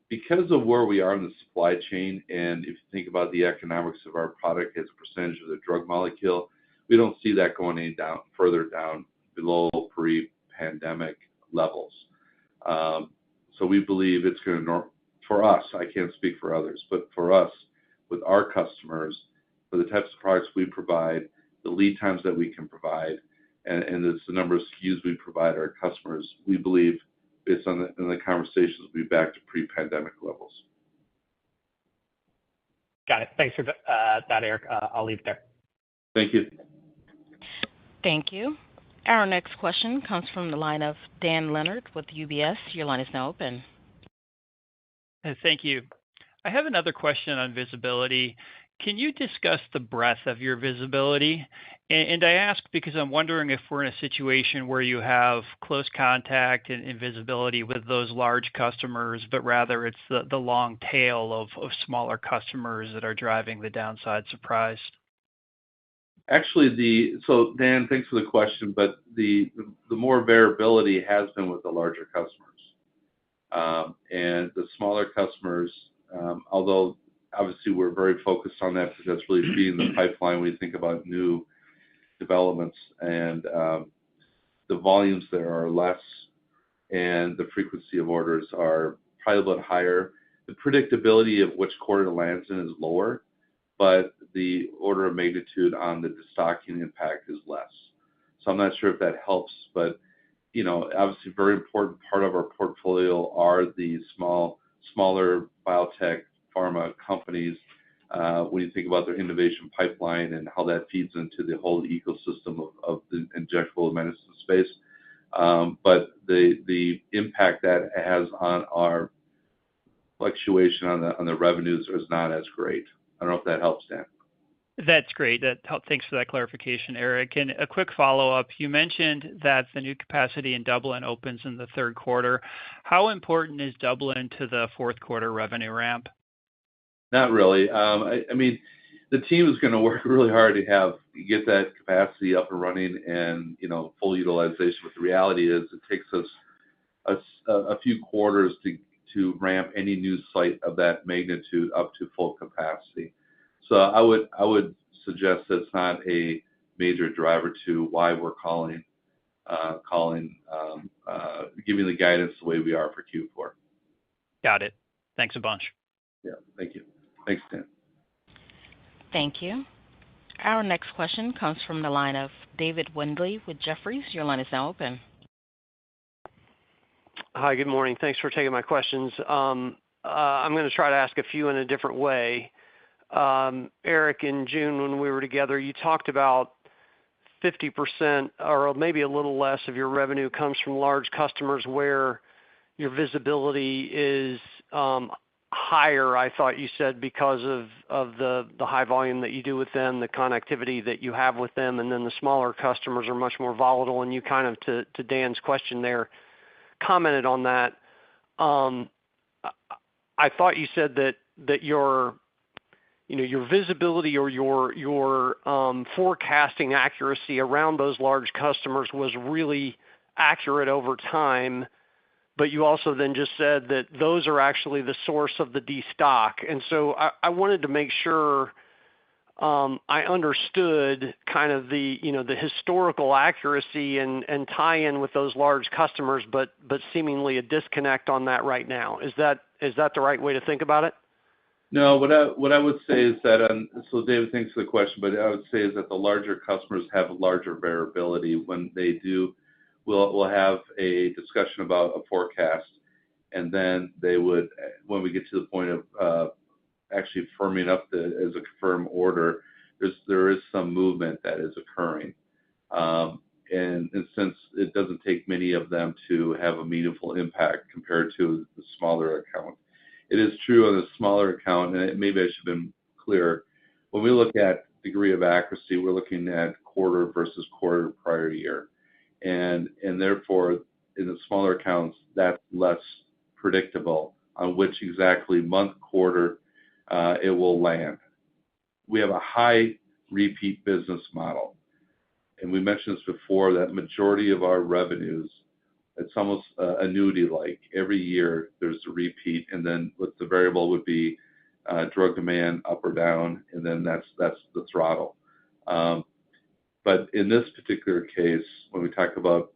because of where we are in the supply chain, and if you think about the economics of our product as a percentage of the drug molecule, we don't see that going any further down below pre-pandemic levels. So we believe it's going to, for us, I can't speak for others, but for us, with our customers, for the types of products we provide, the lead times that we can provide, and the number of SKUs we provide our customers, we believe, based on the conversations, we'll be back to pre-pandemic levels. Got it. Thanks for that, Eric. I'll leave it there. Thank you. Thank you. Our next question comes from the line of Dan Leonard with UBS. Your line is now open. Thank you. I have another question on visibility. Can you discuss the breadth of your visibility? And I ask because I'm wondering if we're in a situation where you have close contact and visibility with those large customers, but rather it's the long tail of smaller customers that are driving the downside surprise. Actually, so Dan, thanks for the question, but the more variability has been with the larger customers. And the smaller customers, although obviously we're very focused on that because that's really feeding the pipeline when you think about new developments, and the volumes there are less and the frequency of orders are probably a little higher. The predictability of which quarter it lands in is lower, but the order of magnitude on the destocking impact is less. So I'm not sure if that helps, but obviously a very important part of our portfolio are the smaller biotech pharma companies, when you think about their innovation pipeline and how that feeds into the whole ecosystem of the injectable medicine space. But the impact that has on our fluctuation on the revenues is not as great. I don't know if that helps, Dan. That's great. Thanks for that clarification, Eric. And a quick follow-up. You mentioned that the new capacity in Dublin opens in the third quarter. How important is Dublin to the fourth quarter revenue ramp? Not really. I mean, the team is going to work really hard to get that capacity up and running and full utilization. But the reality is, it takes us a few quarters to ramp any new site of that magnitude up to full capacity. So I would suggest that's not a major driver to why we're giving the guidance the way we are for Q4. Got it. Thanks a bunch. Yeah. Thank you. Thanks, Dan. Thank you. Our next question comes from the line of David Windley with Jefferies. Your line is now open. Hi, good morning. Thanks for taking my questions. I'm going to try to ask a few in a different way. Eric, in June when we were together, you talked about 50% or maybe a little less of your revenue comes from large customers where your visibility is higher, I thought you said, because of the high volume that you do with them, the connectivity that you have with them, and then the smaller customers are much more volatile, and you kind of, to Dan's question there, commented on that. I thought you said that your visibility or your forecasting accuracy around those large customers was really accurate over time, but you also then just said that those are actually the source of the destock. And so I wanted to make sure I understood kind of the historical accuracy and tie-in with those large customers, but seemingly a disconnect on that right now. Is that the right way to think about it? No, what I would say is that, so David, thanks for the question, but I would say is that the larger customers have larger variability. When they do, we'll have a discussion about a forecast, and then they would, when we get to the point of actually firming up as a confirmed order, there is some movement that is occurring. And since it doesn't take many of them to have a meaningful impact compared to the smaller account. It is true on the smaller account, and maybe I should have been clear. When we look at degree of accuracy, we're looking at quarter versus quarter prior year. And therefore, in the smaller accounts, that's less predictable on which exactly month, quarter it will land. We have a high repeat business model. And we mentioned this before, that majority of our revenues, it's almost annuity-like. Every year there's a repeat, and then what the variable would be drug demand up or down, and then that's the throttle. But in this particular case, when we talk about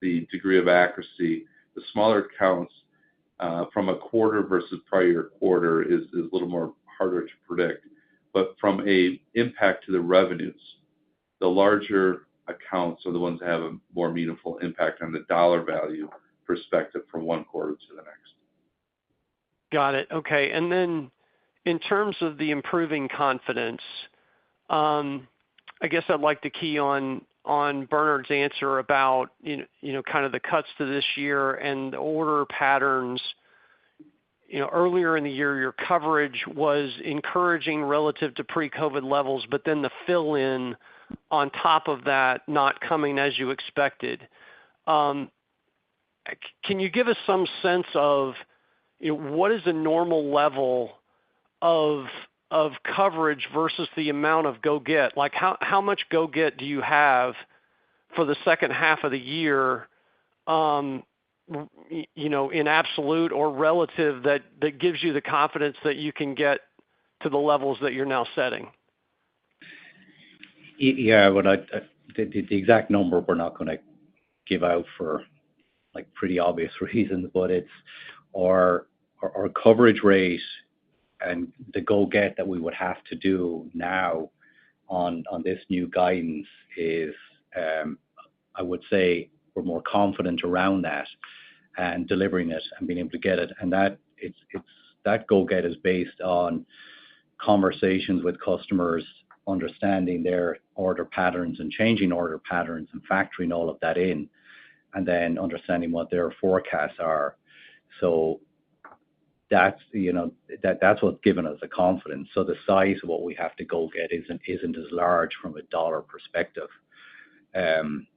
the degree of accuracy, the smaller accounts from a quarter versus prior quarter is a little more harder to predict. But from a impact to the revenues, the larger accounts are the ones that have a more meaningful impact on the dollar value perspective from one quarter to the next. Got it. Okay. And then in terms of the improving confidence, I guess I'd like to key on Bernard's answer about kind of the cuts to this year and the order patterns. Earlier in the year, your coverage was encouraging relative to pre-COVID levels, but then the fill-in on top of that not coming as you expected. Can you give us some sense of what is a normal level of coverage versus the amount of go-get? Like how much go-get do you have for the second half of the year, in absolute or relative that gives you the confidence that you can get to the levels that you're now setting? Yeah, but the exact number we're not going to give out for pretty obvious reasons, but it's our coverage rate and the go-get that we would have to do now on this new guidance is, I would say, we're more confident around that and delivering it and being able to get it. And that go-get is based on conversations with customers, understanding their order patterns and changing order patterns and factoring all of that in, and then understanding what their forecasts are. So that's what's given us the confidence. So the size of what we have to go get isn't as large from a dollar perspective. And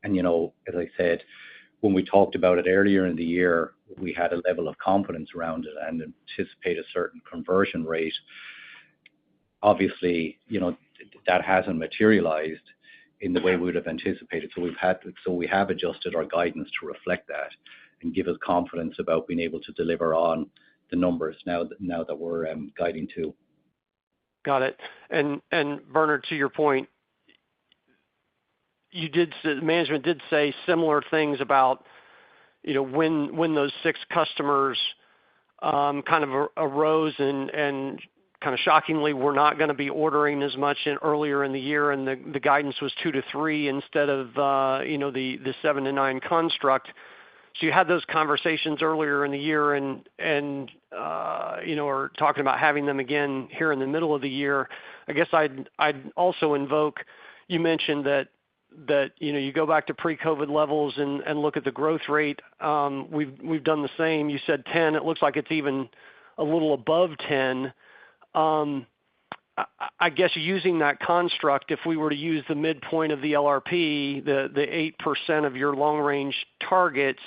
as I said, when we talked about it earlier in the year, we had a level of confidence around it and anticipate a certain conversion rate. Obviously, that hasn't materialized in the way we would have anticipated. So we have adjusted our guidance to reflect that and give us confidence about being able to deliver on the numbers now that we're guiding to. Got it. And Bernard, to your point, management did say similar things about when those 6 customers kind of arose and kind of shockingly we're not going to be ordering as much earlier in the year, and the guidance was 2 to 3 instead of the 7 to 9 construct. So you had those conversations earlier in the year and are talking about having them again here in the middle of the year. I guess I'd also invoke, you mentioned that that you go back to pre-COVID levels and look at the growth rate. We've done the same. You said 10. It looks like it's even a little above 10. I guess using that construct, if we were to use the midpoint of the LRP, the 8% of your long-range targets,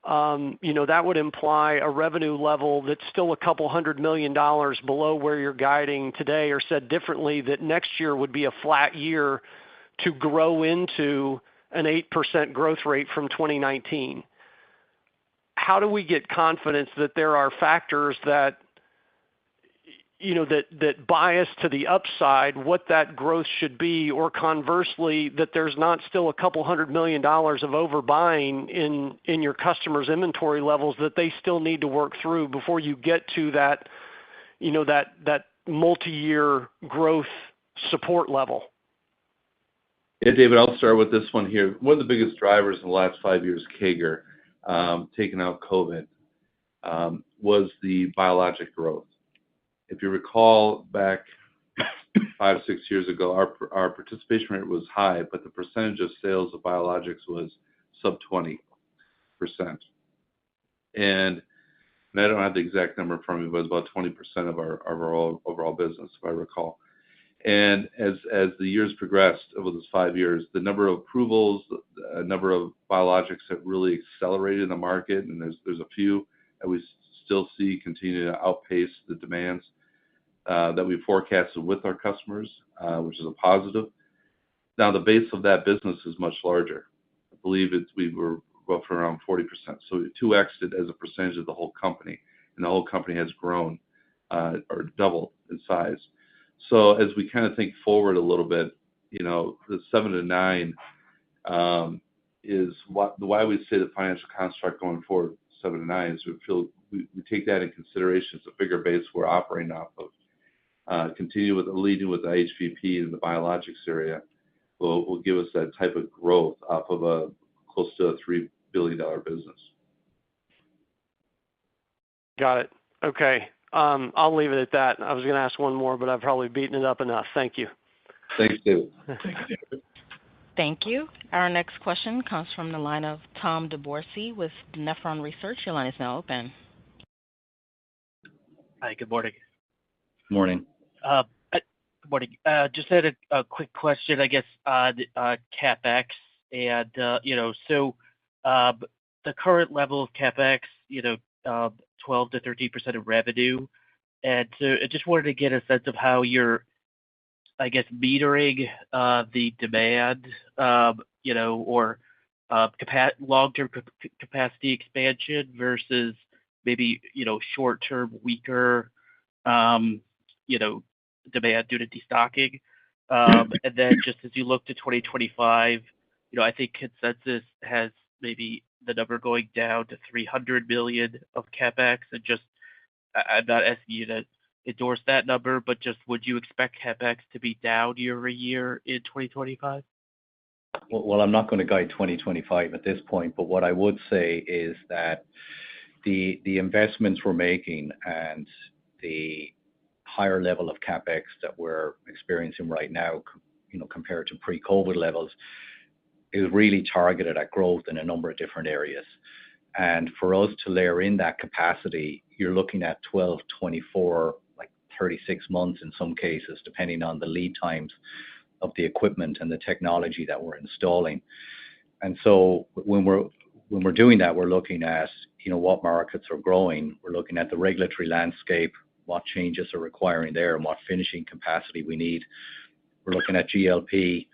that would imply a revenue level that's still $200 million below where you're guiding today, or said differently, that next year would be a flat year to grow into an 8% growth rate from 2019. How do we get confidence that there are factors that that bias to the upside, what that growth should be, or conversely, that there's not still $200 million of overbuying in your customers' inventory levels that they still need to work through before you get to that, that multi-year growth support level? Yeah, David, I'll start with this one here. One of the biggest drivers in the last 5 years, CAGR, taking out COVID, was the biologic growth. If you recall back 5, 6 years ago, our participation rate was high, but the percentage of sales of biologics was sub 20%. And I don't have the exact number from me, but it was about 20% of our overall business, if I recall. And as the years progressed over those 5 years, the number of approvals, the number of biologics have really accelerated in the market, and there's a few that we still see continue to outpace the demands that we forecasted with our customers, which is a positive. Now, the base of that business is much larger. I believe we were roughly around 40%. So 2x'd it as a percentage of the whole company, and the whole company has grown or doubled in size. So as we kind of think forward a little bit, the 7 to 9 is why we say the financial construct going forward, 7 to 9, is we take that in consideration. It's a bigger base we're operating off of. Continue with leading with the HVP and the biologics area will give us that type of growth off of a close to a $3 billion business. Got it. Okay. I'll leave it at that. I was going to ask one more, but I've probably beaten it up enough. Thank you. Thanks, David. Thank you. Our next question comes from the line of Tom DeBourcy with Nephron Research. Your line is now open. Hi, good morning. Morning. Good morning. Just had a quick question, I guess, on CapEx. And, so the current level of CapEx, 12 to 13% of revenue. And so I just wanted to get a sense of how you're, I guess, metering the demand, or long-term capacity expansion versus maybe, short-term weaker, demand due to destocking. And then just as you look to 2025, I think consensus has maybe the number going down to $300 million of CapEx. And just, I'm not asking you to endorse that number, but just would you expect CapEx to be down year over year in 2025? Well, I'm not going to guide 2025 at this point, but what I would say is that the investments we're making and the higher level of CapEx that we're experiencing right now, compared to pre-COVID levels, is really targeted at growth in a number of different areas. And for us to layer in that capacity, you're looking at 12, 24, like 36 months in some cases, depending on the lead times of the equipment and the technology that we're installing. And so when we're doing that, we're looking at, what markets are growing. We're looking at the regulatory landscape, what changes are requiring there, and what finishing capacity we need. We're looking at GLP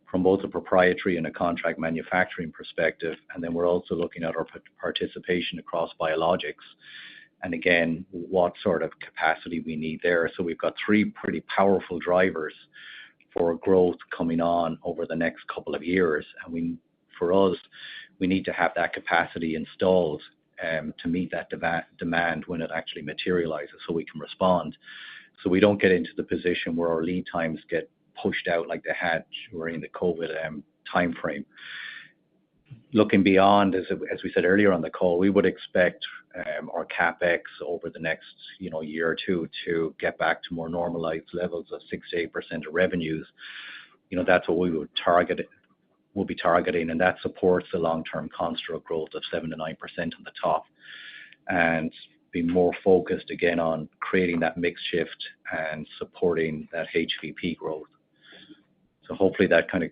from both a proprietary and a contract manufacturing perspective. And then we're also looking at our participation across biologics. And again, what sort of capacity we need there. So we've got 3 pretty powerful drivers for growth coming on over the next couple of years. And for us, we need to have that capacity installed to meet that demand when it actually materializes, so we can respond. So we don't get into the position where our lead times get pushed out like they had during the COVID timeframe. Looking beyond, as we said earlier on the call, we would expect our CapEx over the next year or two to get back to more normalized levels of 6 to 8% of revenues. That's what we would target we'll be targeting, and that supports the long-term construct growth of 7%-9% on the top, and be more focused again on creating that mix shift and supporting that HVP growth. So hopefully that kind of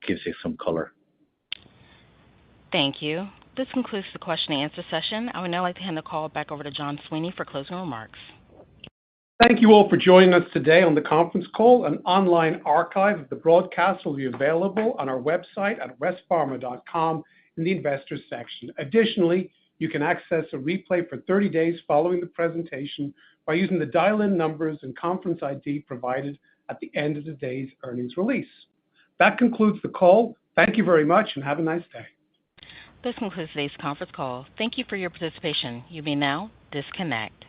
gives you some color. Thank you. This concludes the question and answer session. I would now like to hand the call back over to John Sweeney for closing remarks. Thank you all for joining us today on the conference call. An online archive of the broadcast will be available on our website at westpharma.com in the Investors section. Additionally, you can access a replay for 30 days following the presentation by using the dial-in numbers and conference ID provided at the end of today's earnings release. That concludes the call. Thank you very much and have a nice day. This concludes today's conference call. Thank you for your participation. You may now disconnect.